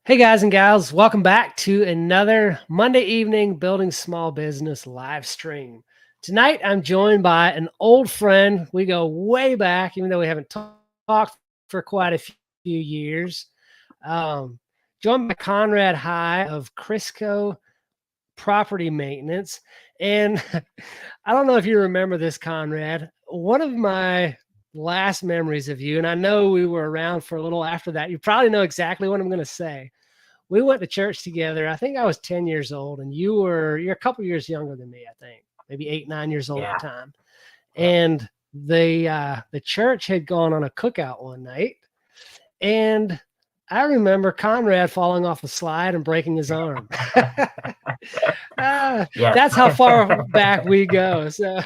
Hey guys and gals, welcome back to another Monday evening Building Small Business live stream. Tonight I'm joined by an old friend. We go way back, even though we haven't talked for quite a few years. Um, Joined by Conrad High of Crysco Property Maintenance. And I don't know if you remember this, Conrad. One of my last memories of you, and I know we were around for a little after that. You probably know exactly what I'm going to say. We went to church together. I think I was 10 years old and you're a couple years younger than me, I think, maybe 8, 9 years old at Yeah. the time. And the church had gone on a cookout one night. And I remember Conrad falling off a slide and breaking his arm. Yes. That's how far back we go. So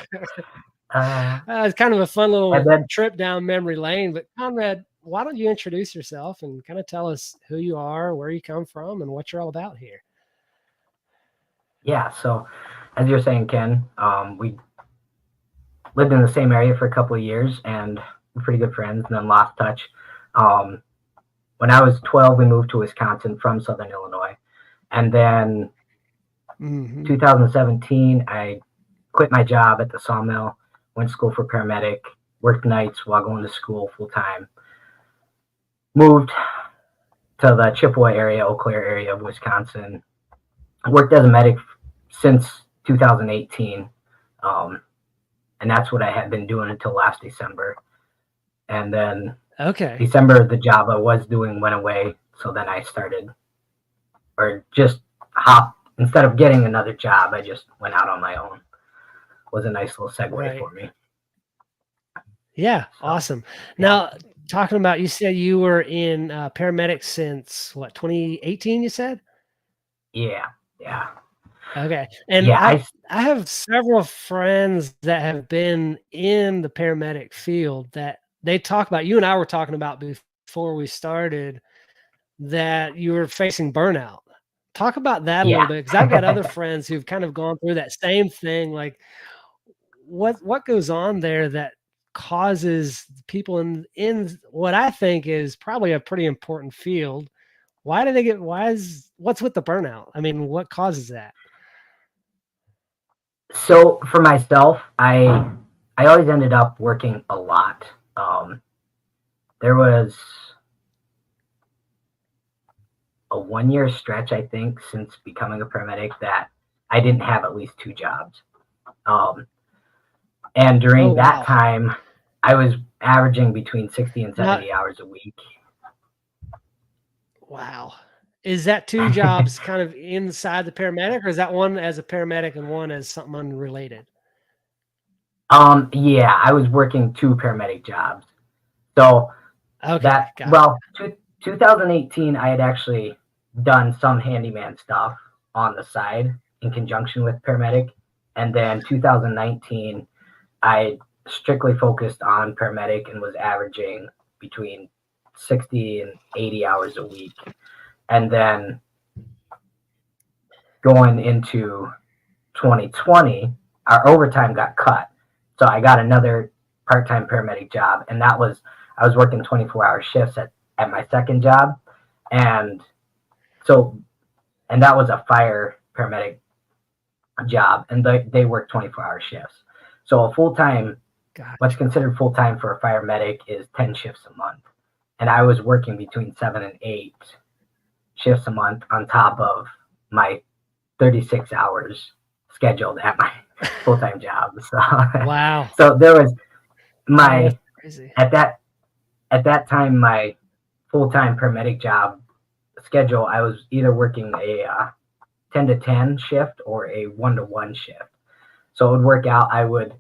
it's kind of a fun little then, trip down memory lane. But Conrad, why don't you introduce yourself and kind of tell us who you are, where you come from, and what you're all about here? yeah. So, as you're saying, Ken, we lived in the same area for a couple of years and we're pretty good friends, and then lost touch. When I was 12, we moved to Wisconsin from Southern Illinois, and then 2017, I quit my job at the sawmill, went to school for paramedic, worked nights while going to school full time. Moved to the Chippewa area, Eau Claire area of Wisconsin. I worked as a medic since 2018, and that's what I had been doing until last December. And then December, the job I was doing went away, so then I started, or just instead of getting another job, I just went out on my own. Was a nice little segue for me. Yeah, awesome. Now, talking about, you said you were in paramedics since what, 2018? You said? Yeah. Okay, and I have several friends that have been in the paramedic field that they talk about. You and I were talking about before we started that you were facing burnout. Talk about that a little bit, because I've got other friends who've kind of gone through that same thing. Like, what goes on there that causes people in what I think is probably a pretty important field? Why do they get? What's with the burnout? I mean, what causes that? So for myself, I always ended up working a lot. There was a 1-year stretch, I think, since becoming a paramedic that I didn't have at least 2 jobs. And during that time, I was averaging between 60 and 70 hours a week. Wow. Is that 2 jobs kind of inside the paramedic, or is that one as a paramedic and one as something unrelated? Yeah, I was working 2 paramedic jobs. So 2018, I had actually done some handyman stuff on the side in conjunction with paramedic. And then 2019, I strictly focused on paramedic and was averaging between 60 and 80 hours a week. And then going into 2020, our overtime got cut. So I got another part-time paramedic job, and I was working 24-hour shifts at my second job. And that was a fire paramedic job, and they work 24-hour shifts. So a full-time, what's considered full-time for a fire medic is 10 shifts a month. And I was working between 7 and 8 shifts a month on top of my 36 hours scheduled at my full-time job. So, wow. So there was at that time, my full-time paramedic job schedule, I was either working a 10 to 10 shift or a 1 to 1 shift. So it would work out. I would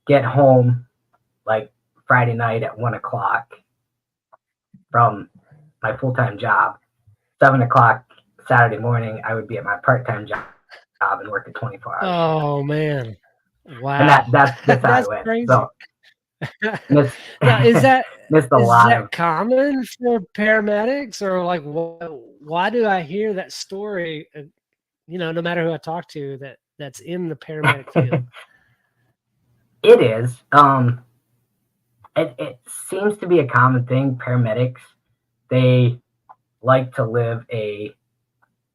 get home like Friday night at 1 o'clock from my full-time job. 7 o'clock Saturday morning, I would be at my part-time job and work a 24 hours. Oh man. Wow. And that's how it went. Crazy. So now, is that lot common for paramedics, or like why do I hear that story? No matter who I talk to, that's in the paramedic field. It is. It seems to be a common thing. Paramedics, they like to live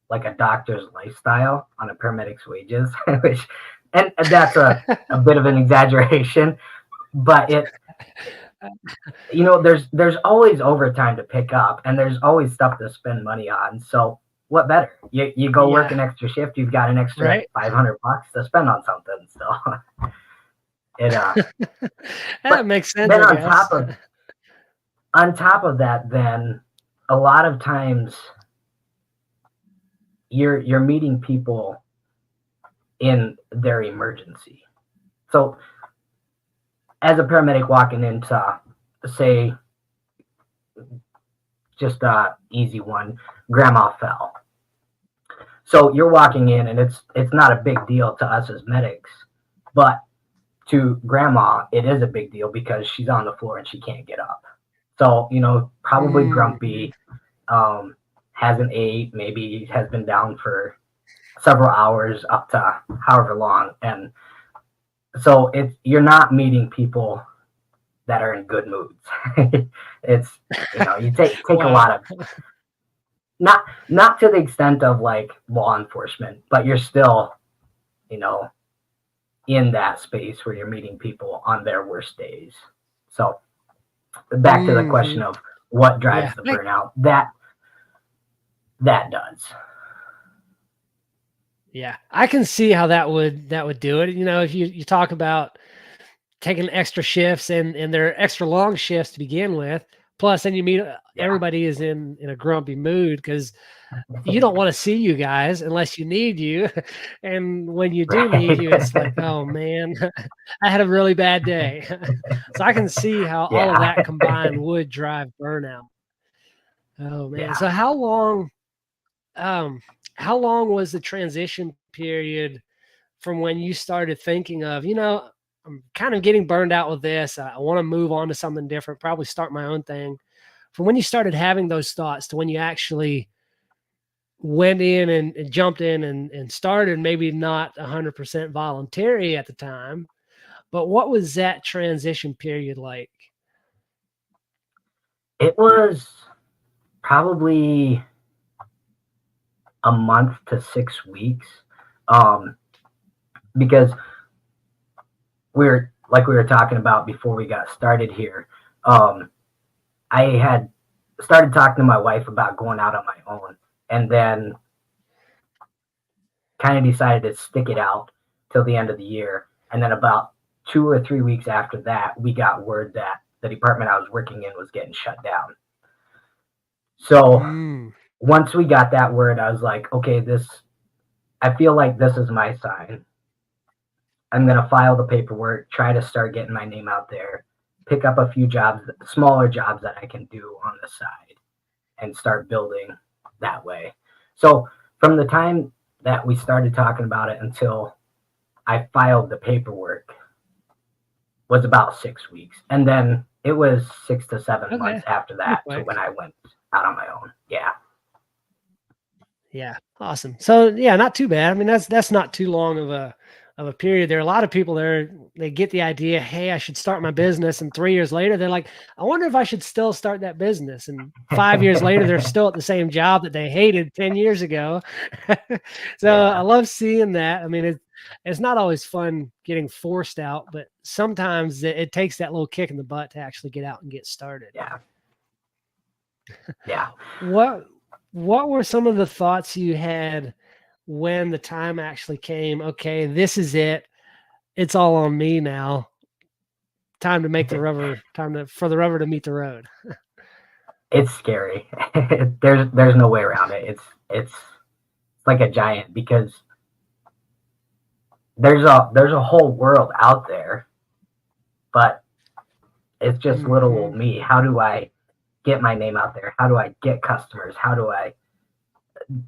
like a doctor's lifestyle on a paramedic's wages, which, and that's a bit of an exaggeration, but there's always overtime to pick up, and there's always stuff to spend money on. So what better? You go work Yeah. an extra shift, you've got an extra Right. $500 to spend on something. So That but makes sense, then I guess. on top of that, then a lot of times you're meeting people in their emergency. So as a paramedic walking into, say, just a easy one, grandma fell. So you're walking in, and it's not a big deal to us as medics, but to grandma, it is a big deal because she's on the floor and she can't get up. So, probably grumpy, hasn't ate, maybe has been down for several hours up to however long. And so you're not meeting people that are in good moods. It's, you take a lot of, not to the extent of like law enforcement, but you're still, in that space where you're meeting people on their worst days. So back to the question of what drives the burnout, that does. Yeah, I can see how that would do it. If you talk about taking extra shifts and they're extra long shifts to begin with, plus then you meet everybody is in a grumpy mood because you don't want to see you guys unless you need you. And when you do need you, it's like, oh man, I had a really bad day. So I can see how all of that combined would drive burnout. Oh man. Yeah. So how long was the transition period from when you started thinking of, I'm kind of getting burned out with this. I want to move on to something different, probably start my own thing. From when you started having those thoughts to when you actually went in and jumped in and started, maybe not 100% voluntary at the time, but what was that transition period like? It was probably a month to 6 weeks, because we were talking about before we got started here. I had started talking to my wife about going out on my own, and then kind of decided to stick it out till the end of the year. And then about 2 or 3 weeks after that, we got word that the department I was working in was getting shut down. So once we got that word, I was like, okay, I feel like this is my sign. I'm going to file the paperwork, try to start getting my name out there, pick up a few jobs, smaller jobs that I can do on the side, and start building that way. So from the time that we started talking about it until I filed the paperwork was about 6 weeks. And then it was 6 to 7 months after that to when I went out on my own. Yeah. Yeah. Awesome. So yeah, not too bad. I mean, that's not too long of a period. There are a lot of people there, they get the idea, hey, I should start my business. And 3 years later, they're like, I wonder if I should still start that business. And 5 years later, they're still at the same job that they hated 10 years ago. So I love seeing that. I mean, it's not always fun getting forced out, but sometimes it takes that little kick in the butt to actually get out and get started. Yeah. Yeah. What were some of the thoughts you had when the time actually came? Okay, this is it. It's all on me now. Time to make the rubber. For the rubber to meet the road. It's scary. There's no way around it. It's like a giant, because there's a whole world out there, but it's just little old me. How do I get my name out there? How do I get customers? How do I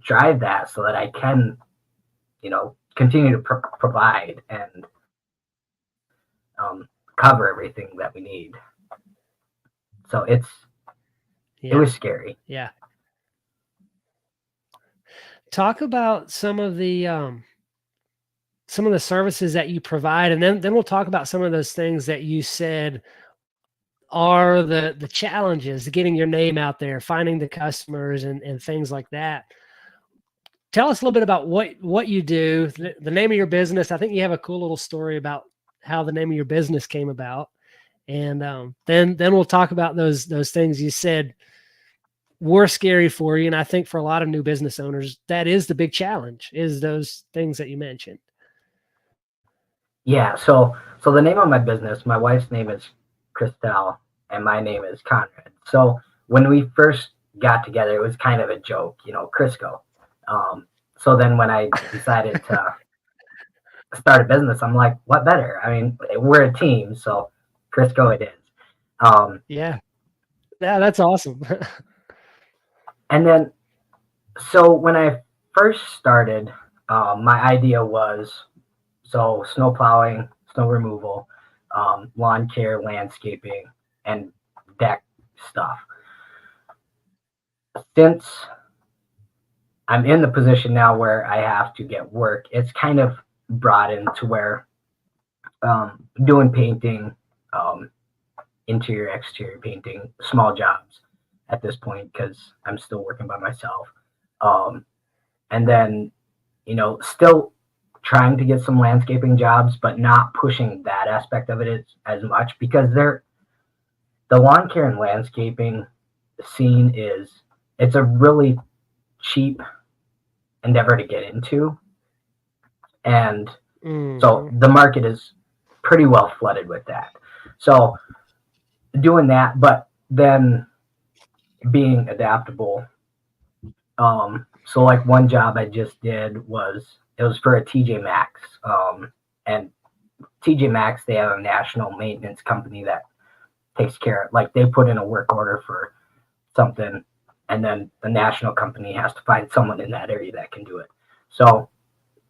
drive that so that I can, continue to provide and cover everything that we need? So it was scary. Yeah. Talk about some of the services that you provide, and then we'll talk about some of those things that you said are the challenges, getting your name out there, finding the customers and things like that. Tell us a little bit about what you do, the name of your business. I think you have a cool little story about how the name of your business came about. And then we'll talk about those things you said were scary for you. And I think for a lot of new business owners, that is the big challenge, is those things that you mentioned. Yeah. So the name of my business, my wife's name is Crystal, and my name is Conrad. So when we first got together, it was kind of a joke, Crisco. So then when I decided to start a business, I'm like, what better? I mean, we're a team, so Crisco it is. Yeah, that's awesome. And then, so when I first started, my idea was snow plowing, snow removal, lawn care, landscaping, and deck stuff. Since I'm in the position now where I have to get work, it's kind of broadened to where doing painting, interior, exterior painting, small jobs at this point because I'm still working by myself. And then, still trying to get some landscaping jobs, but not pushing that aspect of it as much because the lawn care and landscaping scene it's a really cheap endeavor to get into. And so the market is pretty well flooded with that. So doing that, but then being adaptable. So like one job I just did it was for a TJ Maxx. And TJ Maxx, they have a national maintenance company that takes care of, like they put in a work order for something, and then the national company has to find someone in that area that can do it. So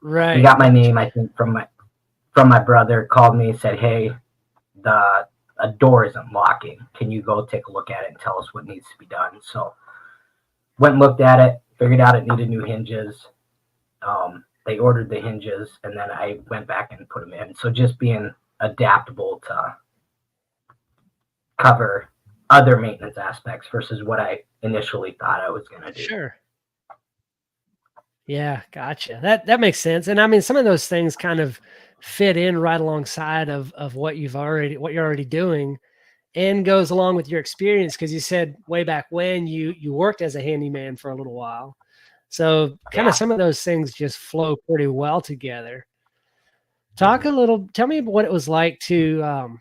Right. he got my name, I think, from my brother, called me, said, hey, a door isn't locking. Can you go take a look at it and tell us what needs to be done? So went and looked at it, figured out it needed new hinges. They ordered the hinges, and then I went back and put them in. So just being adaptable to cover other maintenance aspects versus what I initially thought I was going to do. Sure. Yeah, gotcha. That makes sense. And I mean, some of those things kind of fit in right alongside of what you're already doing, and goes along with your experience, because you said way back when you worked as a handyman for a little while. So kind of some of those things just flow pretty well together. Tell me what it was like to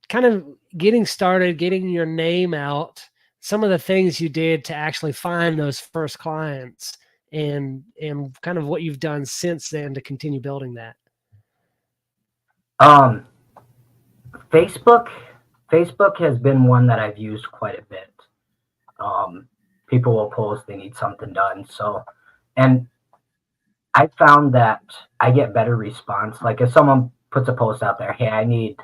kind of getting started, getting your name out, some of the things you did to actually find those first clients, and kind of what you've done since then to continue building that. Facebook has been one that I've used quite a bit. People will post they need something done. So, and I found that I get better response. Like if someone puts a post out there, hey, I need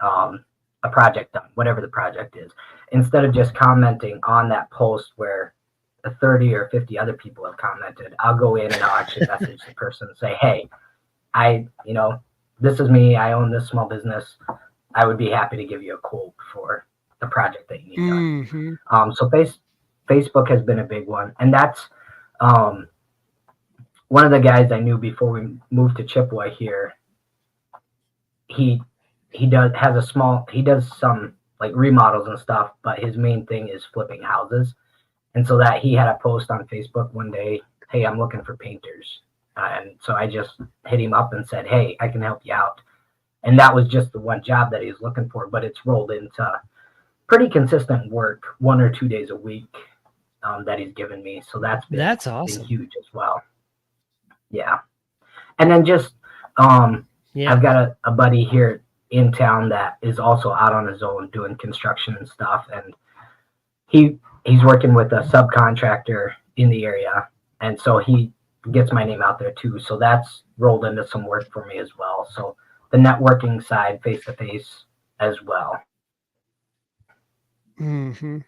a project done, whatever the project is, instead of just commenting on that post where 30 or 50 other people have commented, I'll go in and I'll actually message the person and say, hey, this is me. I own this small business. I would be happy to give you a quote for the project that you need done. Mm-hmm. So Facebook has been a big one. And that's one of the guys I knew before we moved to Chippewa here. He does some like remodels and stuff, but his main thing is flipping houses. And so that he had a post on Facebook one day, hey, I'm looking for painters. And so I just hit him up and said, hey, I can help you out. And that was just the one job that he was looking for, but it's rolled into pretty consistent work, 1 or 2 days a week that he's given me. So that's awesome. Been huge as well. Yeah. And then just, I've got a buddy here in town that is also out on his own doing construction and stuff. And he's working with a subcontractor in the area. And so he gets my name out there too. So that's rolled into some work for me as well. So the networking side, face to face as well. Mm-hmm.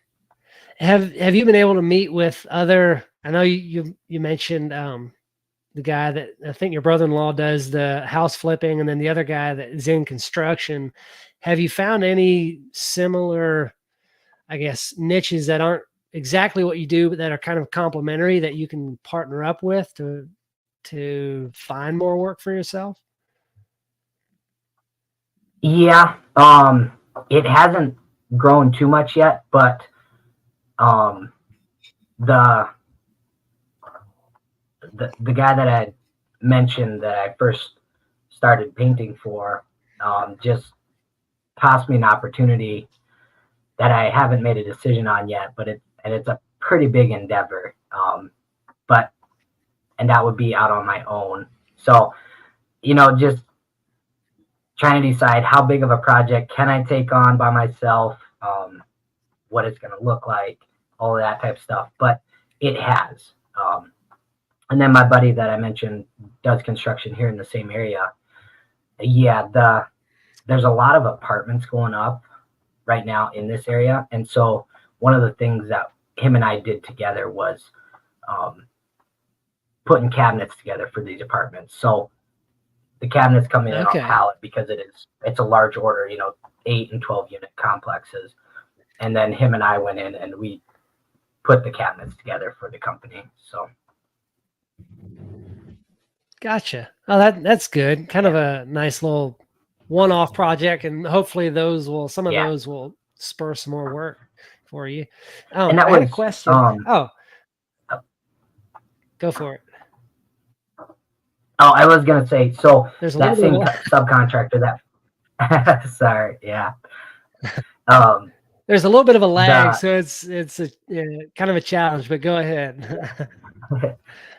Have you been able to meet with other? I know you mentioned the guy that I think your brother-in-law does the house flipping, and then the other guy that is in construction. have you found any similar, I guess, niches that aren't exactly what you do, but that are kind of complementary that you can partner up with to find more work for yourself? Yeah, it hasn't grown too much yet, but um, the the guy that I mentioned that I first started painting for just tossed me an opportunity that I haven't made a decision on yet, but it's a pretty big endeavor. But and that would be out on my own. So, just trying to decide how big of a project can I take on by myself, what it's going to look like, all of that type of stuff. But it has. And then my buddy that I mentioned does construction here in the same area. Yeah, there's a lot of apartments going up right now in this area, and so one of the things that him and I did together was putting cabinets together for these apartments. So the cabinets come in on pallet because it's a large order, 8 and 12 unit complexes, and then him and I went in and we put the cabinets together for the company. So. Gotcha. Oh, that's good. Kind of a nice little one-off project, and hopefully some of those will spur some more work for you. And that I had a question. Go for it. Oh, I was gonna say, so there's that same subcontractor that. Sorry, yeah. There's a little bit of a lag, so it's a kind of a challenge. But go ahead.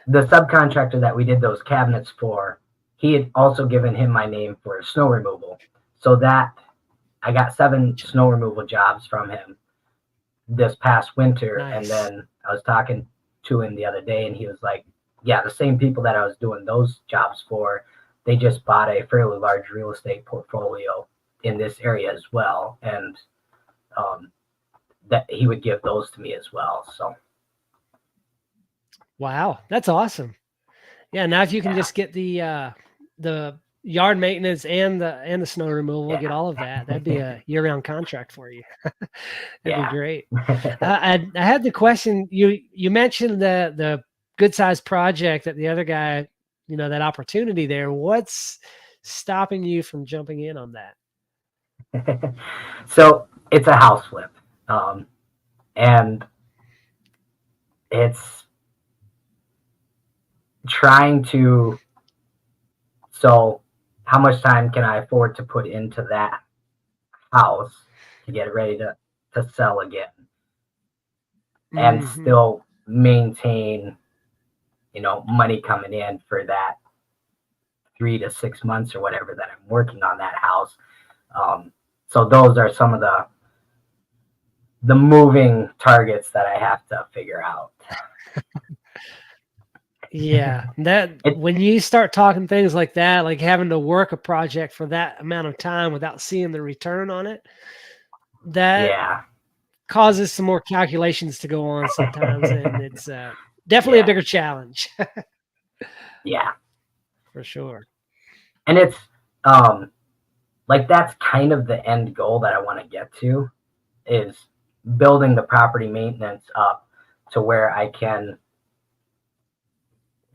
The subcontractor that we did those cabinets for, he had also given him my name for snow removal. So that I got 7 snow removal jobs from him this past winter. Nice. And then I was talking to him the other day, and he was like, yeah, the same people that I was doing those jobs for, they just bought a fairly large real estate portfolio in this area as well. And that he would give those to me as well. So. Wow, that's awesome. Yeah, now if you can just get the yard maintenance and the snow removal, get all of that, that'd be a year-round contract for you. That'd be great. I had the question, you mentioned the good size project that the other guy, that opportunity there. What's stopping you from jumping in on that? So it's a house flip. And it's trying to, so how much time can I afford to put into that house to get it ready to sell again, and still maintain, money coming in for that 3 to 6 months or whatever that I'm working on that house. So those are some of the moving targets that I have to figure out. Yeah, when you start talking things like that, like having to work a project for that amount of time without seeing the return on it, that causes some more calculations to go on sometimes, and it's definitely a bigger challenge. Yeah, for sure. And it's like that's kind of the end goal that I want to get to, is building the property maintenance up to where I can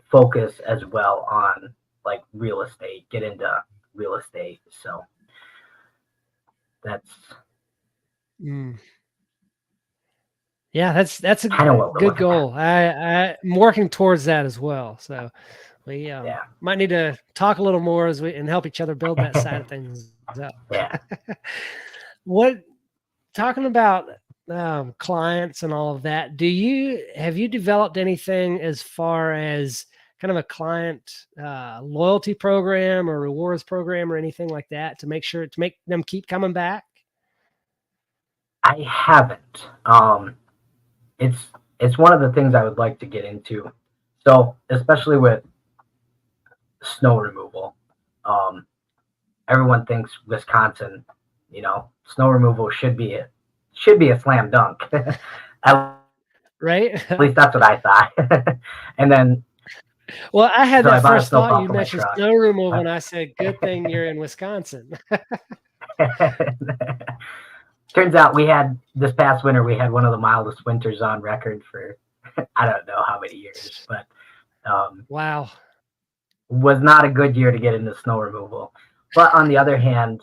focus as well on like real estate, get into real estate. So that's yeah, that's a kind of good goal. I'm working towards that as well. So we might need to talk a little more and help each other build that side of things up. Yeah. Talking about clients and all of that, have you developed anything as far as kind of a client loyalty program or rewards program or anything like that to make them keep coming back? I haven't. It's one of the things I would like to get into. So especially with snow removal, everyone thinks Wisconsin, snow removal should be a slam dunk. Right? At least that's what I thought. And then, well, I had that first thought. You mentioned snow removal, and I said, "Good thing you're in Wisconsin." Turns out this past winter, we had one of the mildest winters on record for, I don't know how many years, but Wow. was not a good year to get into snow removal. But on the other hand,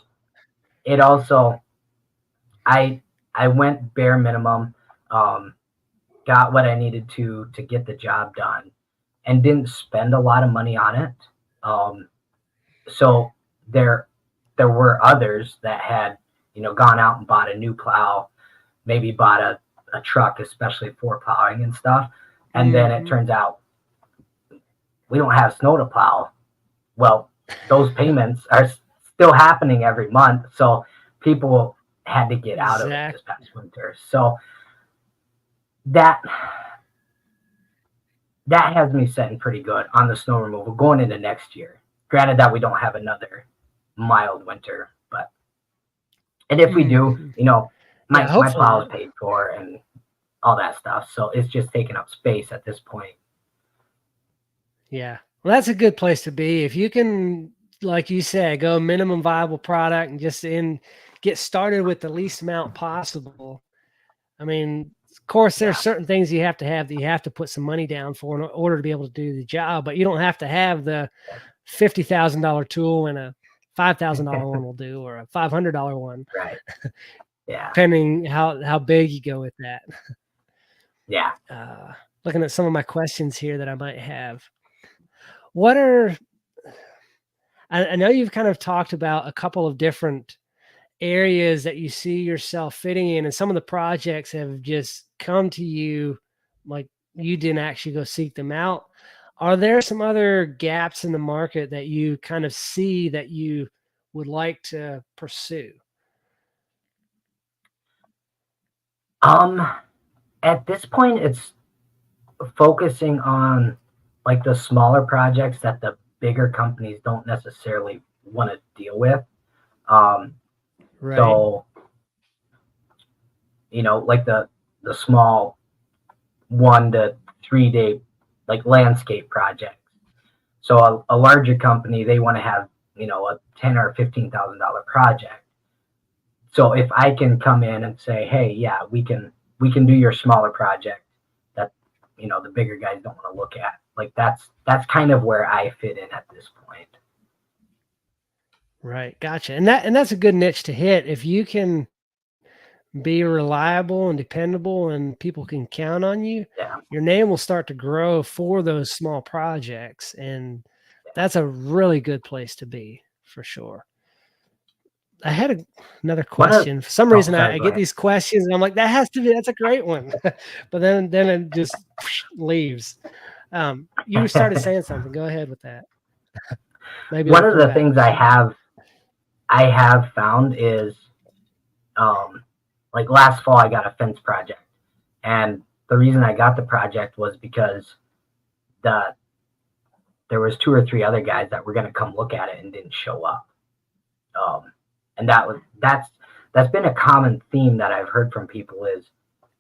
it also, I went bare minimum, got what I needed to get the job done, and didn't spend a lot of money on it. So there were others that had, gone out and bought a new plow, maybe bought a truck, especially for plowing and stuff. And then it turns out we don't have snow to plow. Well, those payments are still happening every month. So people had to get out of it this past winter. So that has me setting pretty good on the snow removal going into next year. Granted that we don't have another mild winter, and if we do, my plow is paid for and all that stuff. So it's just taking up space at this point. Yeah. Well, that's a good place to be. If you can, like you said, go minimum viable product and just get started with the least amount possible. I mean, of course, there's certain things you have to put some money down for in order to be able to do the job, but you don't have to have the $50,000 tool and a $5,000 one will do, or a $500 one. Right. Yeah. Depending how big you go with that. Yeah. Looking at some of my questions here that I might have. I know you've kind of talked about a couple of different areas that you see yourself fitting in, and some of the projects have just come to you, like you didn't actually go seek them out. Are there some other gaps in the market that you kind of see that you would like to pursue? At this point, it's focusing on like the smaller projects that the bigger companies don't necessarily want to deal with. Right. So, like the small 1 to 3 day like landscape projects. So a larger company, they want to have, a $10,000 or $15,000 project. So if I can come in and say, hey, yeah, we can do your smaller project that, the bigger guys don't want to look at. Like that's kind of where I fit in at this point. Right. Gotcha. And that's a good niche to hit. If you can be reliable and dependable and people can count on you, your name will start to grow for those small projects. And that's a really good place to be for sure. I had another question. For some reason, I get these questions and I'm like, that's a great one. But then it just leaves. You started saying something. Go ahead with that. Maybe one of the things I have found is, like last fall, I got a fence project, and the reason I got the project was because there was 2 or 3 other guys that were going to come look at it and didn't show up. And that's been a common theme that I've heard from people is,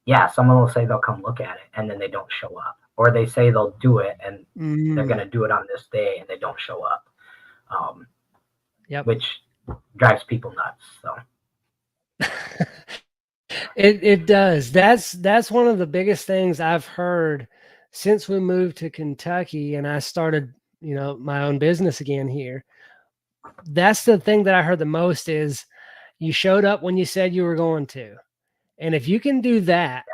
yeah, someone will say they'll come look at it and then they don't show up, or they say they'll do it and they're going to do it on this day and they don't show up. Which drives people nuts. So it does. That's one of the biggest things I've heard since we moved to Kentucky and I started, my own business again here. That's the thing that I heard the most is you showed up when you said you were going to. And if you can do that,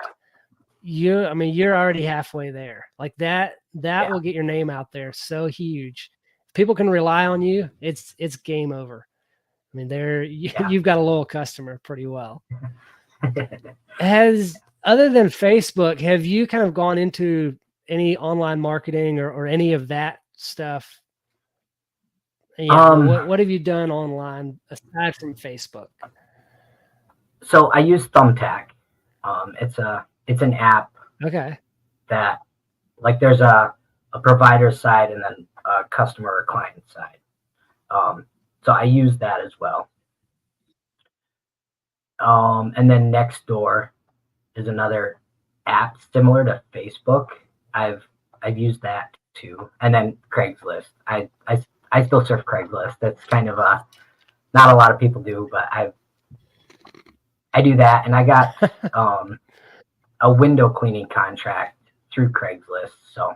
you're already halfway there. Like that will get your name out there so huge. If people can rely on you, it's game over. I mean, you've got a loyal customer pretty well. Other than Facebook, have you kind of gone into any online marketing or any of that stuff? What have you done online aside from Facebook? So I use Thumbtack. It's an app. Okay. That like there's a provider side and then a customer or client side. So I use that as well. And then Nextdoor is another app similar to Facebook. I've used that too. And then Craigslist. I still surf Craigslist. That's kind of Not a lot of people do, but I do that, and I got a window cleaning contract through Craigslist. So,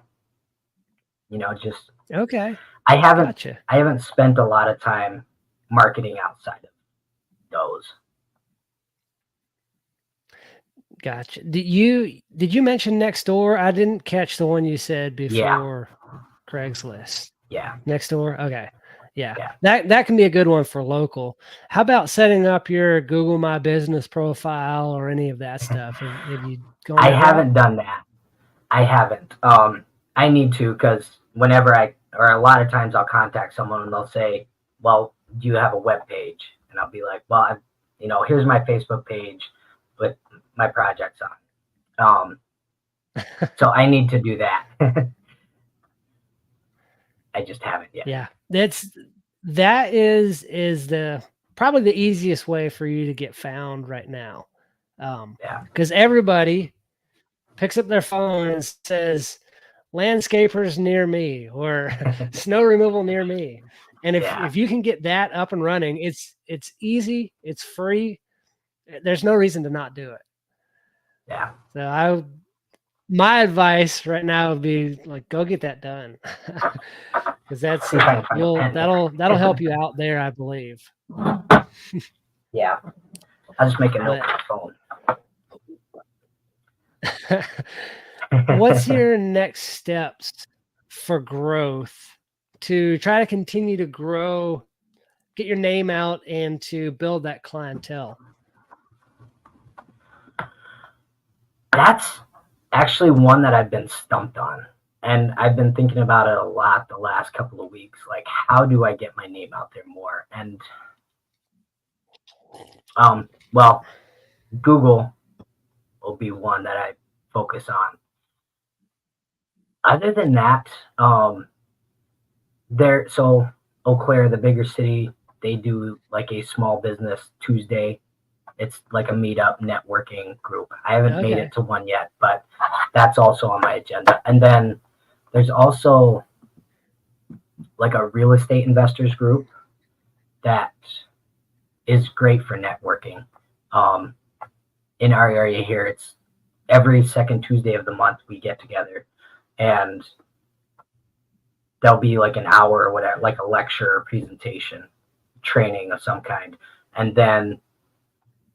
just Okay. I haven't Gotcha. I haven't spent a lot of time marketing outside of those. Gotcha. Did you mention next door? I didn't catch the one you said Yeah, before Craigslist. yeah, Next door? Okay. Yeah. yeah. That can be a good one for local. How about setting up your Google My Business profile or any of that stuff? Have you gone I that route? haven't done that. I haven't. I need to, because or a lot of times I'll contact someone and they'll say, "Well, do you have a web page?" And I'll be like, "Well, here's my Facebook page with my projects on." So I need to do that. I just haven't yet. Yeah. That is the probably the easiest way for you to get found right now. Yeah. Because everybody picks up their phone and says, landscapers near me or snow removal near me. And Yeah. if you can get that up and running, it's easy, it's free. There's no reason to not do it. Yeah. So my advice right now would be like, go get that done. Because that's See if I can find a pen that'll help you out there, I believe. Yeah. I'll just make a note on But my phone. what's your next steps for growth to try to continue to grow, get your name out, and to build that clientele? That's actually one that I've been stumped on. And I've been thinking about it a lot the last couple of weeks. Like, how do I get my name out there more? And well, Google will be one that I focus on. Other than that, so Eau Claire, the bigger city, they do like a small business Tuesday. It's like a meetup networking group. I haven't made it to one yet, but that's also on my agenda. And then there's also like a real estate investors group that is great for networking. In our area here, it's every second Tuesday of the month we get together, and there'll be like an hour or whatever, like a lecture or presentation, training of some kind, and then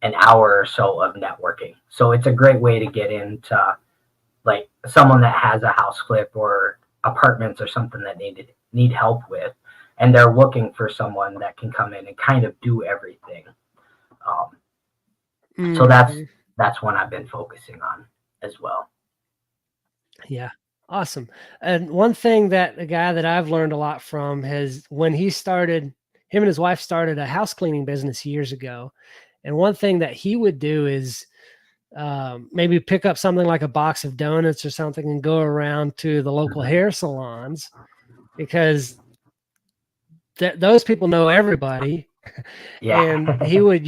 an hour or so of networking. So it's a great way to get into like someone that has a house flip or apartments or something that need help with, and they're looking for someone that can come in and kind of do everything. So that's one I've been focusing on as well. Yeah. Awesome. And one thing that a guy that I've learned a lot from has, when him and his wife started a house cleaning business years ago. And one thing that he would do is maybe pick up something like a box of donuts or something and go around to the local hair salons, because those people know everybody. Yeah. And he would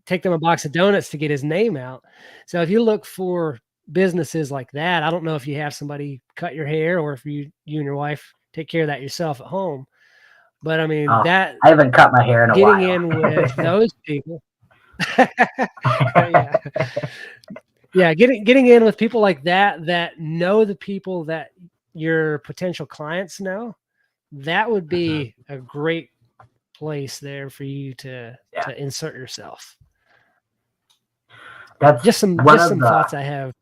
take them a box of donuts to get his name out. So if you look for businesses like that, I don't know if you have somebody cut your hair or if you and your wife take care of that yourself at home. But I mean, that I haven't cut my hair in a while. Getting in with those people. Yeah. Yeah, getting in with people like that know the people that your potential clients know, that would be a great place there for you to insert yourself. That's just some thoughts I have.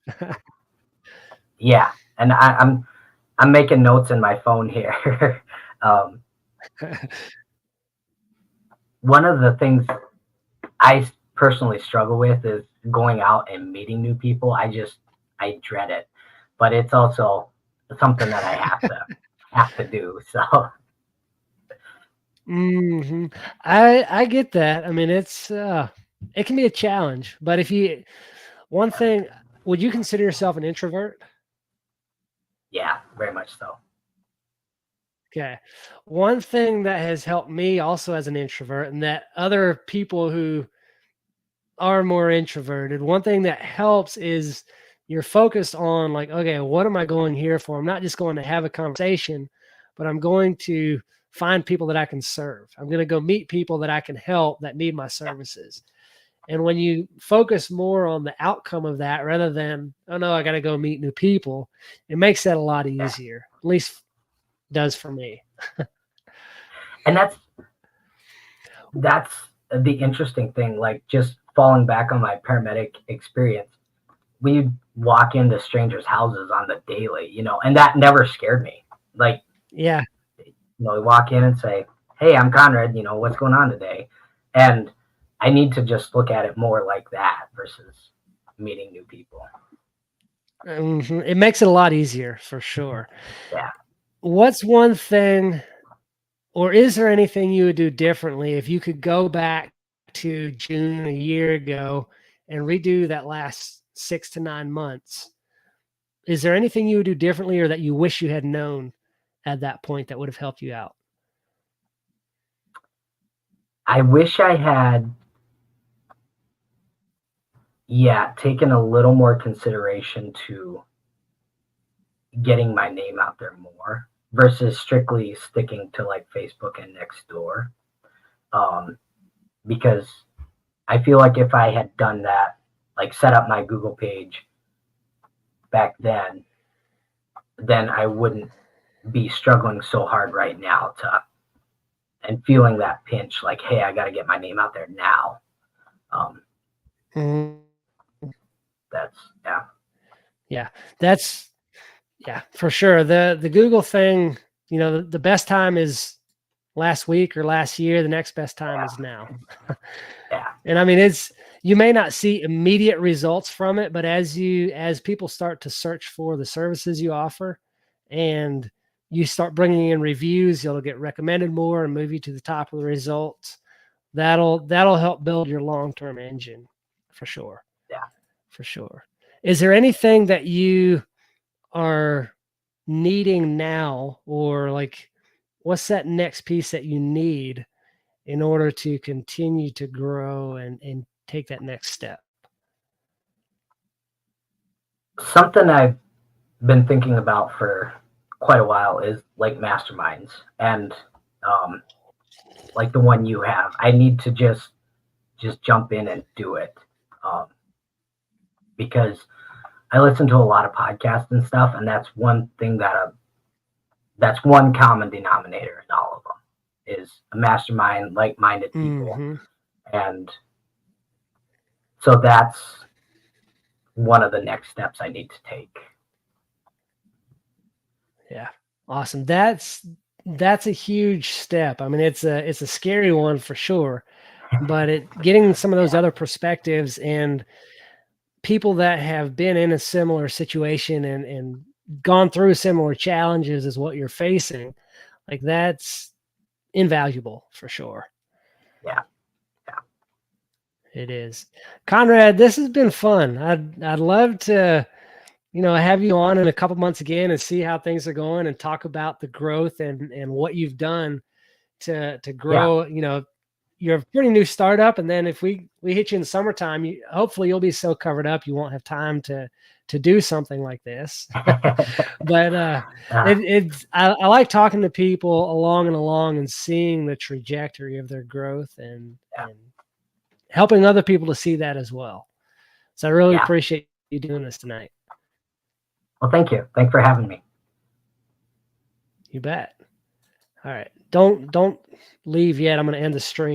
Yeah, and I'm making notes in my phone here. One of the things I personally struggle with is going out and meeting new people. I dread it, but it's also something that I have to do. So I get that. I mean, it can be a challenge, but one thing, would you consider yourself an introvert? Yeah, very much so. Okay. One thing that has helped me also as an introvert, and that other people who are more introverted, one thing that helps is you're focused on like, okay, what am I going here for? I'm not just going to have a conversation, but I'm going to find people that I can serve. I'm going to go meet people that I can help that need my services. And when you focus more on the outcome of that rather than, oh no, I got to go meet new people, it makes that a lot easier. At least does for me. And that's the interesting thing. Like, just falling back on my paramedic experience, we walk into strangers' houses on the daily, and that never scared me. Like, Yeah. we walk in and say, "Hey, I'm Conrad. What's going on today?" And I need to just look at it more like that versus meeting new people. It makes it a lot easier for sure. Yeah. What's one thing, or is there anything you would do differently if you could go back to June a year ago and redo that last 6 to 9 months? Is there anything you would do differently or that you wish you had known at that point that would have helped you out? I wish I had, taken a little more consideration to getting my name out there more versus strictly sticking to like Facebook and Nextdoor. Because I feel like if I had done that, like set up my Google page back then I wouldn't be struggling so hard right now and feeling that pinch, like, hey, I got to get my name out there now. That's for sure. The Google thing, the best time is last week or last year. The next best time is now. And I mean, you may not see immediate results from it, but as people start to search for the services you offer and you start bringing in reviews, you'll get recommended more and move you to the top of the results. That'll help build your long-term engine for sure. Yeah, for sure. Is there anything that you are needing now, or like, what's that next piece that you need in order to continue to grow and take that next step? Something I've been thinking about for quite a while is like masterminds, and like the one you have. I need to just jump in and do it, because I listen to a lot of podcasts and stuff, and that's one thing that's one common denominator in all of them is a mastermind, like-minded people. And so that's one of the next steps I need to take. Yeah. Awesome. That's a huge step. I mean, it's a scary one for sure, but getting some of those other perspectives and people that have been in a similar situation and gone through similar challenges as what you're facing, like, that's invaluable for sure. Yeah. It is. Conrad, this has been fun. I'd love to, have you on in a couple months again and see how things are going and talk about the growth and what you've done to grow. You're a pretty new startup, and then if we hit you in the summertime, hopefully you'll be so covered up you won't have time to do something like this. But I like talking to people along and seeing the trajectory of their growth and helping other people to see that as well. So I really appreciate you doing this tonight. Well, thank you. Thanks for having me. You bet. All right. Don't leave yet. I'm going to end the stream.